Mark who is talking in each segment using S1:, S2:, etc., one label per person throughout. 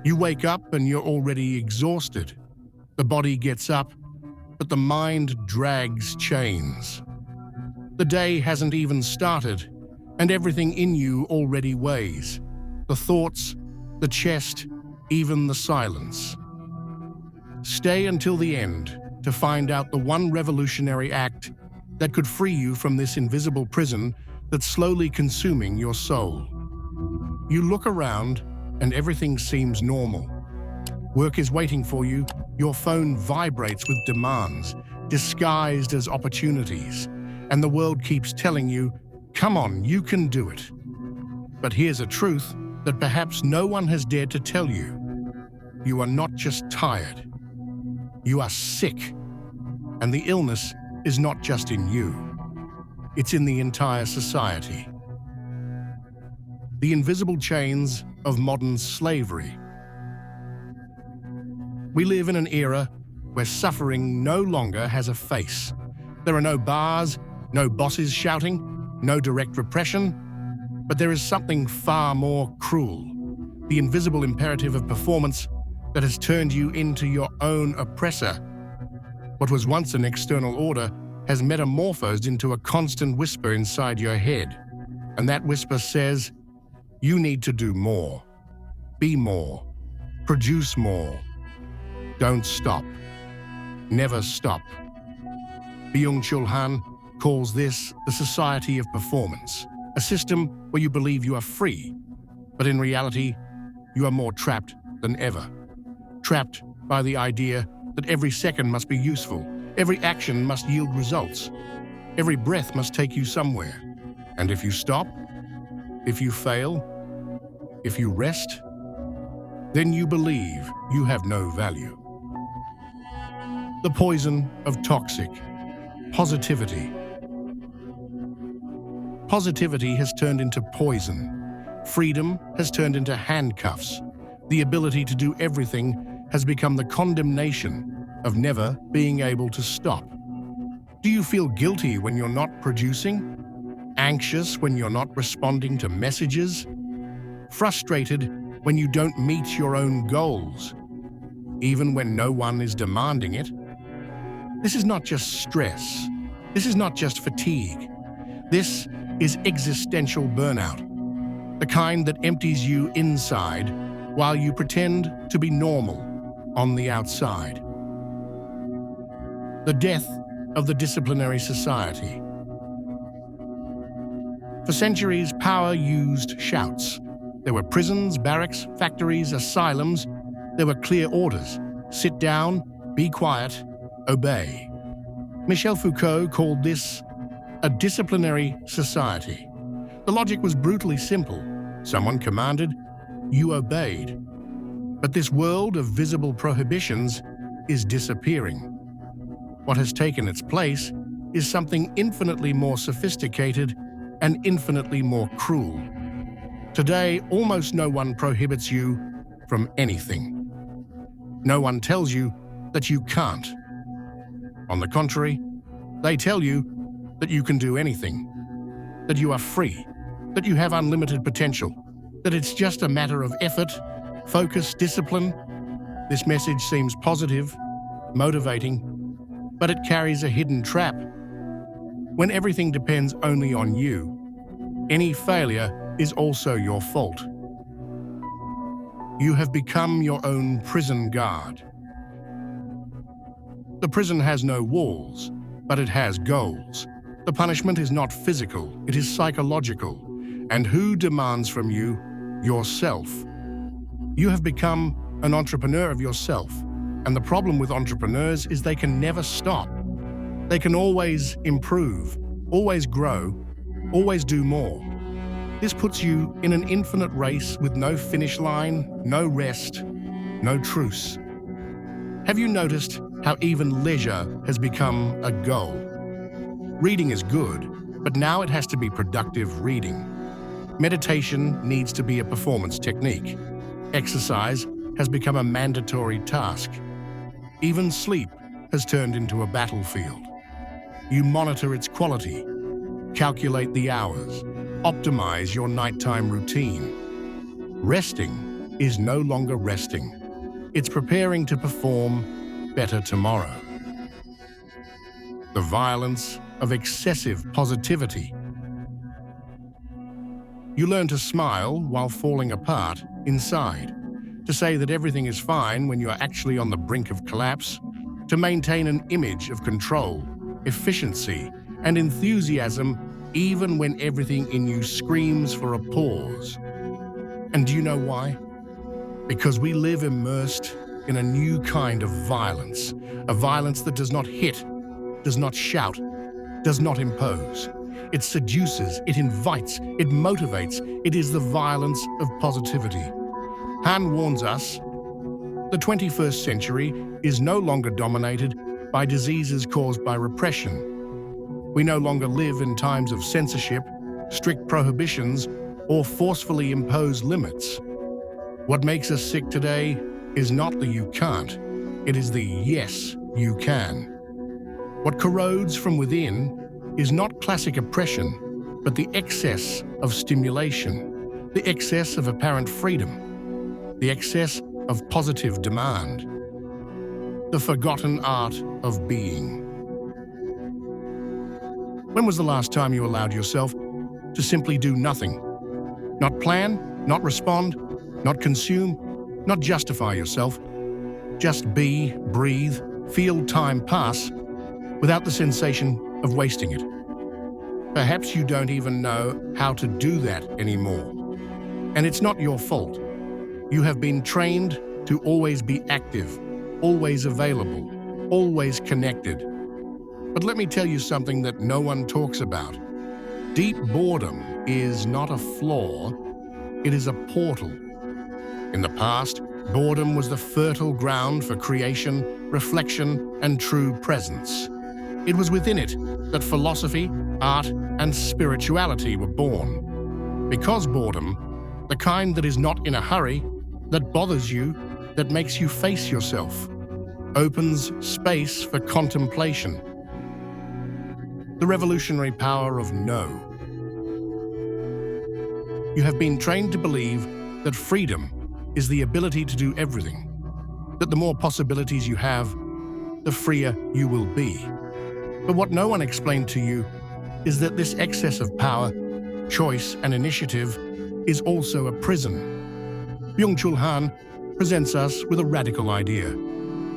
S1: You wake up and you're already exhausted. The body gets up, but the mind drags chains. The day hasn't even started, and everything in you already weighs. The thoughts, the chest, even the silence. Stay until the end to find out the one revolutionary act that could free you from this invisible prison that's slowly consuming your soul. You look around and everything seems normal. Work is waiting for you, your phone vibrates with demands, disguised as opportunities, and the world keeps telling you, come on, you can do it. But here's a truth that perhaps no one has dared to tell you. You are not just tired. You are sick. And the illness is not just in you. It's in the entire society. The invisible chains of modern slavery. We live in an era where suffering no longer has a face. There are no bars, no bosses shouting, no direct repression, but there is something far more cruel, the invisible imperative of performance that has turned you into your own oppressor. What was once an external order has metamorphosed into a constant whisper inside your head, and that whisper says, you need to do more, be more, produce more. Don't stop. Never stop. Byung-Chul Han calls this the society of performance, a system where you believe you are free, but in reality, you are more trapped than ever. Trapped by the idea that every second must be useful, every action must yield results, every breath must take you somewhere. And if you stop, if you fail, if you rest, then you believe you have no value. The poison of toxic positivity. Positivity has turned into poison. Freedom has turned into handcuffs. The ability to do everything has become the condemnation of never being able to stop. Do you feel guilty when you're not producing? Anxious when you're not responding to messages? Frustrated when you don't meet your own goals, even when no one is demanding it? This is not just stress. This is not just fatigue. This is existential burnout, the kind that empties you inside while you pretend to be normal on the outside. The death of the disciplinary society. For centuries, power used shouts. There were prisons, barracks, factories, asylums. There were clear orders. Sit down, be quiet, obey. Michel Foucault called this a disciplinary society. The logic was brutally simple. Someone commanded, you obeyed. But this world of visible prohibitions is disappearing. What has taken its place is something infinitely more sophisticated and infinitely more cruel. Today, almost no one prohibits you from anything. No one tells you that you can't. On the contrary, they tell you that you can do anything, that you are free, that you have unlimited potential, that it's just a matter of effort, focus, discipline. This message seems positive, motivating, but it carries a hidden trap. When everything depends only on you, any failure is also your fault. You have become your own prison guard. The prison has no walls, but it has goals. The punishment is not physical, it is psychological. And who demands from you? Yourself. You have become an entrepreneur of yourself. And the problem with entrepreneurs is they can never stop. They can always improve, always grow, always do more. This puts you in an infinite race with no finish line, no rest, no truce. Have you noticed how even leisure has become a goal? Reading is good, but now it has to be productive reading. Meditation needs to be a performance technique. Exercise has become a mandatory task. Even sleep has turned into a battlefield. You monitor its quality, calculate the hours, optimize your nighttime routine. Resting is no longer resting. It's preparing to perform better tomorrow. The violence of excessive positivity. You learn to smile while falling apart inside, to say that everything is fine when you are actually on the brink of collapse, to maintain an image of control, efficiency, and enthusiasm even when everything in you screams for a pause. And do you know why? Because we live immersed in a new kind of violence, a violence that does not hit, does not shout, does not impose. It seduces, it invites, it motivates. It is the violence of positivity. Han warns us, the 21st century is no longer dominated by diseases caused by repression. We no longer live in times of censorship, strict prohibitions, or forcefully imposed limits. What makes us sick today is not the you can't, it is the yes, you can. What corrodes from within is not classic oppression, but the excess of stimulation, the excess of apparent freedom, the excess of positive demand, the forgotten art of being. When was the last time you allowed yourself to simply do nothing? Not plan, not respond, not consume, not justify yourself. Just be, breathe, feel time pass without the sensation of wasting it. Perhaps you don't even know how to do that anymore. And it's not your fault. You have been trained to always be active, always available, always connected. But let me tell you something that no one talks about. Deep boredom is not a flaw, it is a portal. In the past, boredom was the fertile ground for creation, reflection, and true presence. It was within it that philosophy, art, and spirituality were born. Because boredom, the kind that is not in a hurry, that bothers you, that makes you face yourself, opens space for contemplation. The revolutionary power of no. You have been trained to believe that freedom is the ability to do everything, that the more possibilities you have, the freer you will be. But what no one explained to you is that this excess of power, choice, and initiative is also a prison. Byung-Chul Han presents us with a radical idea.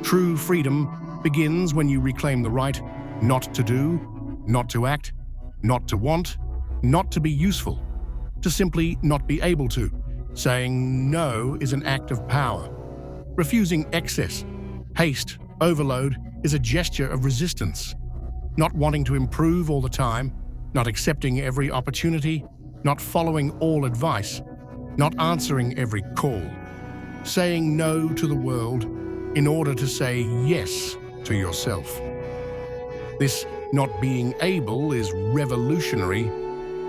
S1: True freedom begins when you reclaim the right not to do, not to act, not to want, not to be useful, to simply not be able to. Saying no is an act of power. Refusing excess, haste, overload is a gesture of resistance. Not wanting to improve all the time, not accepting every opportunity, not following all advice, not answering every call. Saying no to the world in order to say yes to yourself. This not being able is revolutionary.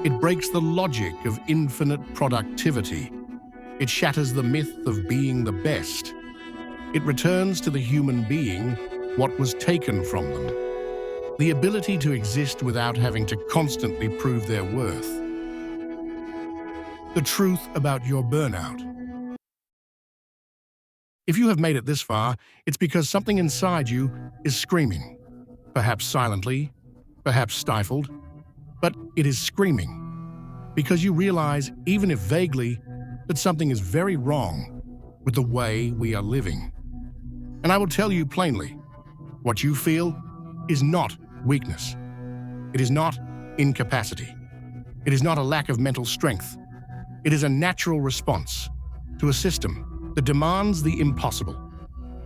S1: It breaks the logic of infinite productivity. It shatters the myth of being the best. It returns to the human being what was taken from them. The ability to exist without having to constantly prove their worth. The truth about your burnout. If you have made it this far, it's because something inside you is screaming. Perhaps silently, perhaps stifled, but it is screaming. Because you realize, even if vaguely, that something is very wrong with the way we are living. And I will tell you plainly, what you feel is not weakness. It is not incapacity. It is not a lack of mental strength. It is a natural response to a system that demands the impossible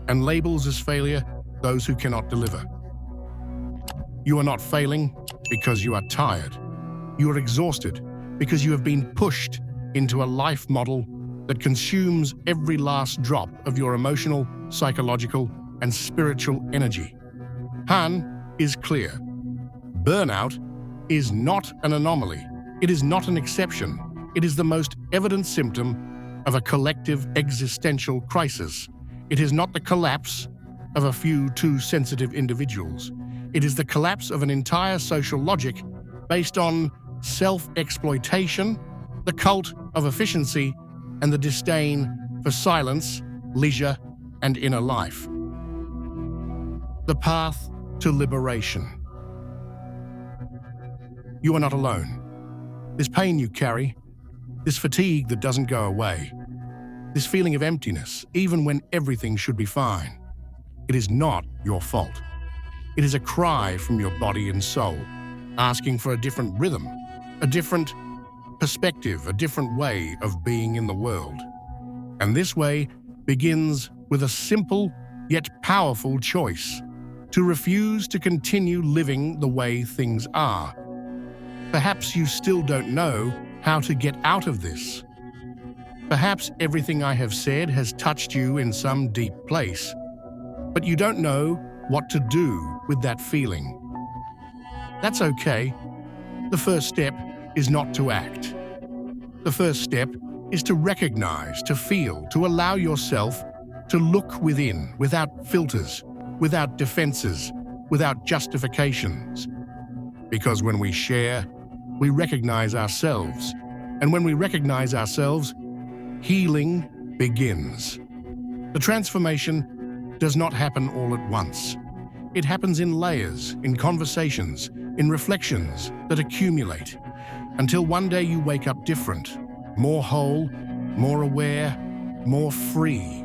S1: and labels as failure those who cannot deliver. You are not failing because you are tired. You are exhausted because you have been pushed into a life model that consumes every last drop of your emotional, psychological, and spiritual energy. Han is clear. Burnout is not an anomaly. It is not an exception. It is the most evident symptom of a collective existential crisis. It is not the collapse of a few too sensitive individuals. It is the collapse of an entire social logic based on self-exploitation, the cult of efficiency, and the disdain for silence, leisure, and inner life. The path to liberation. You are not alone. This pain you carry, this fatigue that doesn't go away, this feeling of emptiness, even when everything should be fine, it is not your fault. It is a cry from your body and soul, asking for a different rhythm, a different perspective, a different way of being in the world. And this way begins with a simple yet powerful choice: to refuse to continue living the way things are. Perhaps you still don't know how to get out of this. Perhaps everything I have said has touched you in some deep place, but you don't know what to do with that feeling. That's okay. The first step is not to act. The first step is to recognize, to feel, to allow yourself to look within, without filters, without defenses, without justifications. Because when we share, we recognize ourselves. And when we recognize ourselves, healing begins. The transformation does not happen all at once. It happens in layers, in conversations, in reflections that accumulate, until one day you wake up different, more whole, more aware, more free.